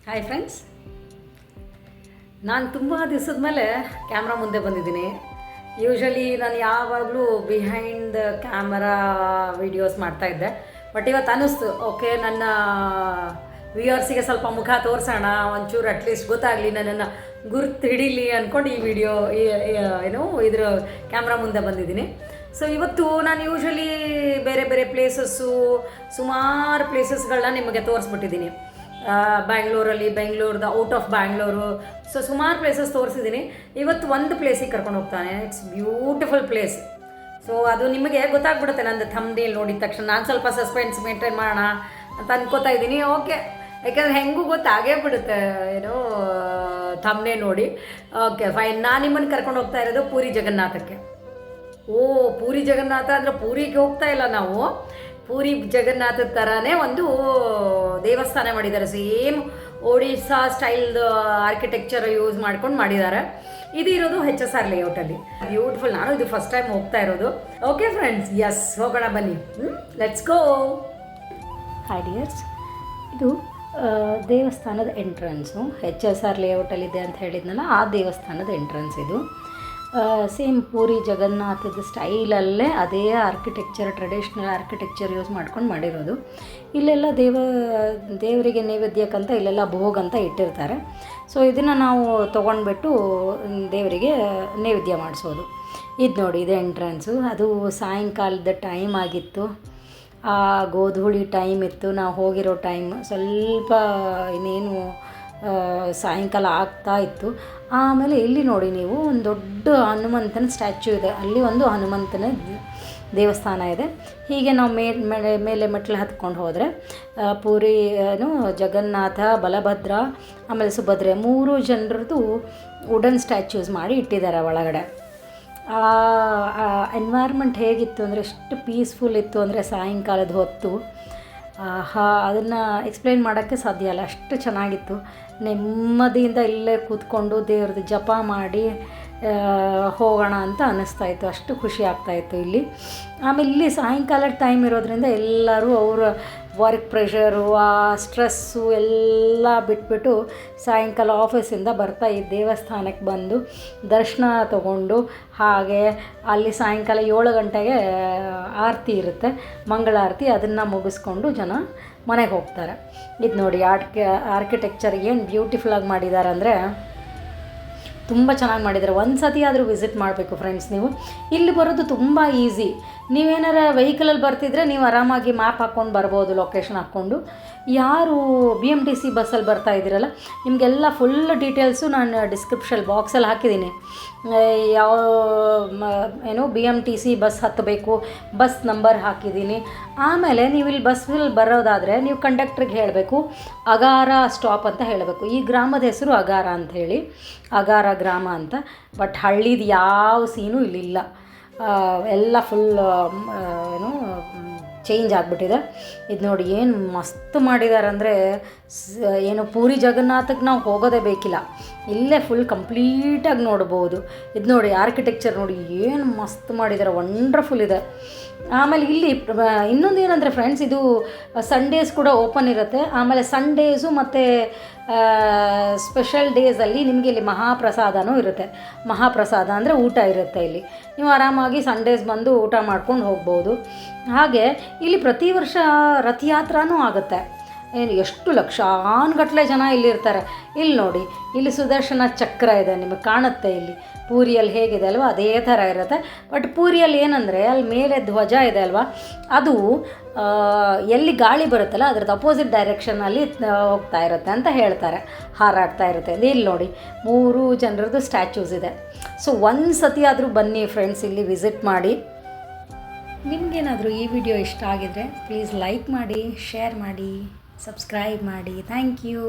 Hi friends, ನಾನು ತುಂಬ ದಿವಸದ ಮೇಲೆ ಕ್ಯಾಮ್ರಾ ಮುಂದೆ ಬಂದಿದ್ದೀನಿ. ಯೂಶ್ವಲಿ ನಾನು ಯಾವಾಗಲೂ ಬಿಹೈಂಡ್ ದ ಕ್ಯಾಮರಾ ವೀಡಿಯೋಸ್ ಮಾಡ್ತಾಯಿದ್ದೆ. ಬಟ್ ಇವತ್ತು ಅನ್ನಿಸ್ತು, ಓಕೆ ನನ್ನ ವ್ಯೂಯರ್ಸಿಗೆ ಸ್ವಲ್ಪ ಮುಖ ತೋರಿಸೋಣ, ಒಂಚೂರು ಅಟ್ಲೀಸ್ಟ್ ಗೊತ್ತಾಗಲಿ, ನನ್ನನ್ನು ಗುರ್ತು ಹಿಡೀಲಿ ಅಂದ್ಕೊಂಡು ಈ ವಿಡಿಯೋ ಇದ್ರ ಕ್ಯಾಮ್ರಾ ಮುಂದೆ ಬಂದಿದ್ದೀನಿ. ಸೊ ಇವತ್ತು ನಾನು ಯೂಶ್ವಲಿ ಬೇರೆ ಬೇರೆ ಪ್ಲೇಸಸ್ಸು, ಸುಮಾರು ಪ್ಲೇಸಸ್ಗಳನ್ನ ನಿಮಗೆ ತೋರಿಸ್ಬಿಟ್ಟಿದ್ದೀನಿ. ಬೆಂಗಳೂರ್ದು ಔಟ್ ಆಫ್ ಬ್ಯಾಂಗ್ಳೂರು, ಸೊ ಸುಮಾರು ಪ್ಲೇಸಸ್ ತೋರಿಸಿದ್ದೀನಿ. ಇವತ್ತು ಒಂದು ಪ್ಲೇಸಿಗೆ ಕರ್ಕೊಂಡು ಹೋಗ್ತಾನೆ. It's beautiful place. ಸೊ ಅದು ನಿಮಗೆ ಗೊತ್ತಾಗ್ಬಿಡುತ್ತೆ ನಂದು ಥಂಬ್ನೇಲ್ ನೋಡಿದ ತಕ್ಷಣ. ನಾನು ಸ್ವಲ್ಪ ಸಸ್ಪೆನ್ಸ್ ಮೇಂಟೈನ್ ಮಾಡೋಣ ಅಂತ ಅನ್ಕೋತಾ ಇದ್ದೀನಿ. ಓಕೆ, ಯಾಕಂದರೆ ಹೆಂಗೂ ಗೊತ್ತಾಗೇ ಬಿಡುತ್ತೆ ಥಂಬ್ನೇಲ್ ನೋಡಿ. Okay fine. ನಾನು ನಿಮ್ಮನ್ನು ಕರ್ಕೊಂಡು ಹೋಗ್ತಾ ಇರೋದು ಪೂರಿ ಜಗನ್ನಾಥಕ್ಕೆ. ಪೂರಿ ಜಗನ್ನಾಥ ಅಂದರೆ ಪೂರಿಗೆ ಹೋಗ್ತಾ ಇಲ್ಲ ನಾವು, ಪೂರಿ ಜಗನ್ನಾಥದ ಥರನೇ ಒಂದು ದೇವಸ್ಥಾನ ಮಾಡಿದ್ದಾರೆ. ಸೇಮ್ ಒಡಿಸ್ಸಾ ಸ್ಟೈಲ್ದು ಆರ್ಕಿಟೆಕ್ಚರ್ ಯೂಸ್ ಮಾಡ್ಕೊಂಡು ಮಾಡಿದ್ದಾರೆ. ಇದು ಇರೋದು HSR ಲೇಔಟಲ್ಲಿ. ಬ್ಯೂಟಿಫುಲ್. ನಾನು ಇದು ಫಸ್ಟ್ ಟೈಮ್ ಹೋಗ್ತಾ ಇರೋದು. ಓಕೆ ಫ್ರೆಂಡ್ಸ್, ಎಸ್ ಹೋಗೋಣ ಬನ್ನಿ. Let's go. ಹಾಯ್ ಡಿಯರ್ಸ್, ಇದು ದೇವಸ್ಥಾನದ ಎಂಟ್ರೆನ್ಸು. HSR ಲೇಔಟಲ್ಲಿದೆ ಅಂತ ಹೇಳಿದ್ನಲ್ಲ, ಆ ದೇವಸ್ಥಾನದ ಎಂಟ್ರೆನ್ಸ್ ಇದು. ಸೇಮ್ ಪೂರಿ ಜಗನ್ನಾಥದ ಸ್ಟೈಲಲ್ಲೇ ಅದೇ ಆರ್ಕಿಟೆಕ್ಚರ್, ಟ್ರೆಡಿಷ್ನಲ್ ಆರ್ಕಿಟೆಕ್ಚರ್ ಯೂಸ್ ಮಾಡ್ಕೊಂಡು ಮಾಡಿರೋದು. ಇಲ್ಲೆಲ್ಲ ದೇವರಿಗೆ ನೈವೇದ್ಯಕ್ಕಂತ ಇಲ್ಲೆಲ್ಲ ಭೋಗ ಅಂತ ಇಟ್ಟಿರ್ತಾರೆ. ಸೊ ಇದನ್ನು ನಾವು ತೊಗೊಂಡ್ಬಿಟ್ಟು ದೇವರಿಗೆ ನೈವೇದ್ಯ ಮಾಡಿಸೋದು. ಇದು ನೋಡಿ, ಇದು ಎಂಟ್ರೆನ್ಸು. ಅದು ಸಾಯಂಕಾಲದ ಟೈಮ್ ಆಗಿತ್ತು, ಗೋಧೂಳಿ ಟೈಮ್ ಇತ್ತು. ನಾವು ಹೋಗಿರೋ ಟೈಮ್ ಸ್ವಲ್ಪ ಇನ್ನೇನು ಸಾಯಂಕಾಲ ಆಗ್ತಾ ಇತ್ತು. ಆಮೇಲೆ ಇಲ್ಲಿ ನೋಡಿ ನೀವು, ಒಂದು ದೊಡ್ಡ ಹನುಮಂತನ ಸ್ಟ್ಯಾಚ್ಯೂ ಇದೆ. ಅಲ್ಲಿ ಒಂದು ಹನುಮಂತನ ದೇವಸ್ಥಾನ ಇದೆ. ಹೀಗೆ ನಾವು ಮೇಲೆ ಮೆಟ್ಲು ಹತ್ಕೊಂಡು ಹೋದರೆ ಪೂರಿ ಜಗನ್ನಾಥ, ಬಲಭದ್ರ, ಆಮೇಲೆ ಸುಭದ್ರೆ 3 ಜನರದ್ದು ವುಡನ್ ಸ್ಟ್ಯಾಚ್ಯೂಸ್ ಮಾಡಿ ಇಟ್ಟಿದ್ದಾರೆ ಒಳಗಡೆ. ಎನ್ವೈರ್ಮೆಂಟ್ ಹೇಗಿತ್ತು ಅಂದರೆ, ಎಷ್ಟು ಪೀಸ್ಫುಲ್ ಇತ್ತು ಅಂದರೆ ಸಾಯಂಕಾಲದ ಹೊತ್ತು. ಅದನ್ನು ಎಕ್ಸ್ಪ್ಲೇನ್ ಮಾಡೋಕ್ಕೆ ಸಾಧ್ಯ ಇಲ್ಲ, ಅಷ್ಟು ಚೆನ್ನಾಗಿತ್ತು. ನೆಮ್ಮದಿಯಿಂದ ಇಲ್ಲೇ ಕೂತ್ಕೊಂಡು ದೇವ್ರದ್ದು ಜಪ ಮಾಡಿ ಹೋಗೋಣ ಅಂತ ಅನ್ನಿಸ್ತಾಯಿತ್ತು. ಅಷ್ಟು ಖುಷಿ ಆಗ್ತಾಯಿತ್ತು ಇಲ್ಲಿ. ಆಮೇಲೆ ಇಲ್ಲಿ ಸಾಯಂಕಾಲ ಟೈಮ್ ಇರೋದ್ರಿಂದ ಎಲ್ಲರೂ ಅವರ ವರ್ಕ್ ಪ್ರೆಷರು, ಆ ಸ್ಟ್ರೆಸ್ಸು ಎಲ್ಲ ಬಿಟ್ಬಿಟ್ಟು ಸಾಯಂಕಾಲ ಆಫೀಸಿಂದ ಬರ್ತಾ ಈ ದೇವಸ್ಥಾನಕ್ಕೆ ಬಂದು ದರ್ಶನ ತಗೊಂಡು, ಹಾಗೆ ಅಲ್ಲಿ ಸಾಯಂಕಾಲ 7 ಗಂಟೆಗೆ ಆರತಿ ಇರುತ್ತೆ, ಮಂಗಳಾರತಿ. ಅದನ್ನು ಮುಗಿಸ್ಕೊಂಡು ಜನ ಮನೆಗೆ ಹೋಗ್ತಾರೆ. ಇದು ನೋಡಿ, ಆರ್ಕಿಟೆಕ್ಚರ್ ಏನು ಬ್ಯೂಟಿಫುಲ್ಲಾಗಿ ಮಾಡಿದ್ದಾರೆ ಅಂದರೆ ತುಂಬ ಚೆನ್ನಾಗಿ ಮಾಡಿದ್ದಾರೆ. ಒಂದು ಸತಿ ಆದರೂ ವಿಸಿಟ್ ಮಾಡಬೇಕು ಫ್ರೆಂಡ್ಸ್ ನೀವು. ಇಲ್ಲಿ ಬರೋದು ತುಂಬ ಈಸಿ. ನೀವೇನಾರ ವೆಹಿಕಲಲ್ಲಿ ಬರ್ತಿದ್ರೆ ನೀವು ಆರಾಮಾಗಿ ಮ್ಯಾಪ್ ಹಾಕ್ಕೊಂಡು ಬರ್ಬೋದು, ಲೊಕೇಶನ್ ಹಾಕ್ಕೊಂಡು. ಯಾರು BMTC ಬಸ್ಸಲ್ಲಿ ಬರ್ತಾ ಇದ್ದೀರಲ್ಲ, ನಿಮಗೆಲ್ಲ ಫುಲ್ ಡೀಟೇಲ್ಸು ನಾನು ಡಿಸ್ಕ್ರಿಪ್ಷನ್ ಬಾಕ್ಸಲ್ಲಿ ಹಾಕಿದ್ದೀನಿ. ಯಾವ BMTC ಬಸ್ ಹತ್ತಬೇಕು, ಬಸ್ ನಂಬರ್ ಹಾಕಿದ್ದೀನಿ. ಆಮೇಲೆ ನೀವು ಇಲ್ಲಿ ಬಸ್ಸಲ್ಲಿ ಬರೋದಾದರೆ ನೀವು ಕಂಡಕ್ಟ್ರಿಗೆ ಹೇಳಬೇಕು ಅಗಾರ ಸ್ಟಾಪ್ ಅಂತ ಹೇಳಬೇಕು. ಈ ಗ್ರಾಮದ ಹೆಸರು ಅಗಾರ ಅಂಥೇಳಿ, ಅಗಾರ ಗ್ರಾಮ ಅಂತ. ಬಟ್ ಹಳ್ಳಿದು ಯಾವ ಸೀನು ಇಲ್ಲಿಲ್ಲ, ಎಲ್ಲ ಫುಲ್ ಚೇಂಜ್ ಆಗಿಬಿಟ್ಟಿದೆ. ಇದು ನೋಡಿ ಏನು ಮಸ್ತ್ ಮಾಡಿದ್ದಾರೆ ಅಂದರೆ, ಪೂರಿ ಜಗನ್ನಾಥಕ್ಕೆ ನಾವು ಹೋಗೋದೇ ಬೇಕಿಲ್ಲ, ಇಲ್ಲೇ ಫುಲ್ ಕಂಪ್ಲೀಟಾಗಿ ನೋಡ್ಬೋದು. ಇದು ನೋಡಿ, ಆರ್ಕಿಟೆಕ್ಚರ್ ನೋಡಿ ಏನು ಮಸ್ತ್ ಮಾಡಿದ್ದಾರೆ, ವಂಡರ್ಫುಲ್ ಇದೆ. ಆಮೇಲೆ ಇಲ್ಲಿ ಇನ್ನೊಂದು ಏನಂದರೆ ಫ್ರೆಂಡ್ಸ್, ಇದು ಸಂಡೇಸ್ ಕೂಡ ಓಪನ್ ಇರುತ್ತೆ. ಆಮೇಲೆ ಸಂಡೇಸು ಮತ್ತು ಸ್ಪೆಷಲ್ ಡೇಸಲ್ಲಿ ನಿಮಗೆ ಇಲ್ಲಿ ಮಹಾಪ್ರಸಾದನೂ ಇರುತ್ತೆ. ಮಹಾಪ್ರಸಾದ ಅಂದರೆ ಊಟ ಇರುತ್ತೆ ಇಲ್ಲಿ. ನೀವು ಆರಾಮಾಗಿ ಸಂಡೇಸ್ ಬಂದು ಊಟ ಮಾಡ್ಕೊಂಡು ಹೋಗ್ಬೋದು. ಹಾಗೆ ಇಲ್ಲಿ ಪ್ರತಿ ವರ್ಷ ರಥಯಾತ್ರೆನೂ ಆಗುತ್ತೆ. ಎಷ್ಟು ಲಕ್ಷಾನುಗಟ್ಟಲೆ ಜನ ಇಲ್ಲಿರ್ತಾರೆ. ಇಲ್ಲಿ ನೋಡಿ, ಇಲ್ಲಿ ಸುದರ್ಶನ ಚಕ್ರ ಇದೆ, ನಿಮಗೆ ಕಾಣುತ್ತೆ ಇಲ್ಲಿ. ಪೂರಿಯಲ್ಲಿ ಹೇಗಿದೆ ಅಲ್ವಾ, ಅದೇ ಥರ ಇರುತ್ತೆ. ಬಟ್ ಪೂರಿಯಲ್ಲಿ ಏನಂದರೆ, ಅಲ್ಲಿ ಮೇಲೆ ಧ್ವಜ ಇದೆ ಅಲ್ವಾ, ಅದು ಎಲ್ಲಿ ಗಾಳಿ ಬರುತ್ತಲ್ಲ ಅದ್ರದ್ದು ಅಪೋಸಿಟ್ ಡೈರೆಕ್ಷನಲ್ಲಿ ಹೋಗ್ತಾ ಇರುತ್ತೆ ಅಂತ ಹೇಳ್ತಾರೆ, ಹಾರಾಡ್ತಾ ಇರುತ್ತೆ. ಇಲ್ಲಿ ನೋಡಿ 3 ಜನರದ್ದು ಸ್ಟ್ಯಾಚ್ಯೂಸ್ ಇದೆ. ಸೊ ಒಂದು ಸತಿ ಆದರೂ ಬನ್ನಿ ಫ್ರೆಂಡ್ಸ್, ಇಲ್ಲಿ ವಿಸಿಟ್ ಮಾಡಿ. ನಿಮಗೇನಾದರೂ ಈ ವಿಡಿಯೋ ಇಷ್ಟ ಆಗಿದರೆ ಪ್ಲೀಸ್ ಲೈಕ್ ಮಾಡಿ, ಶೇರ್ ಮಾಡಿ, ಸಬ್ಸ್ಕ್ರೈಬ್ ಮಾಡಿ. Thank you.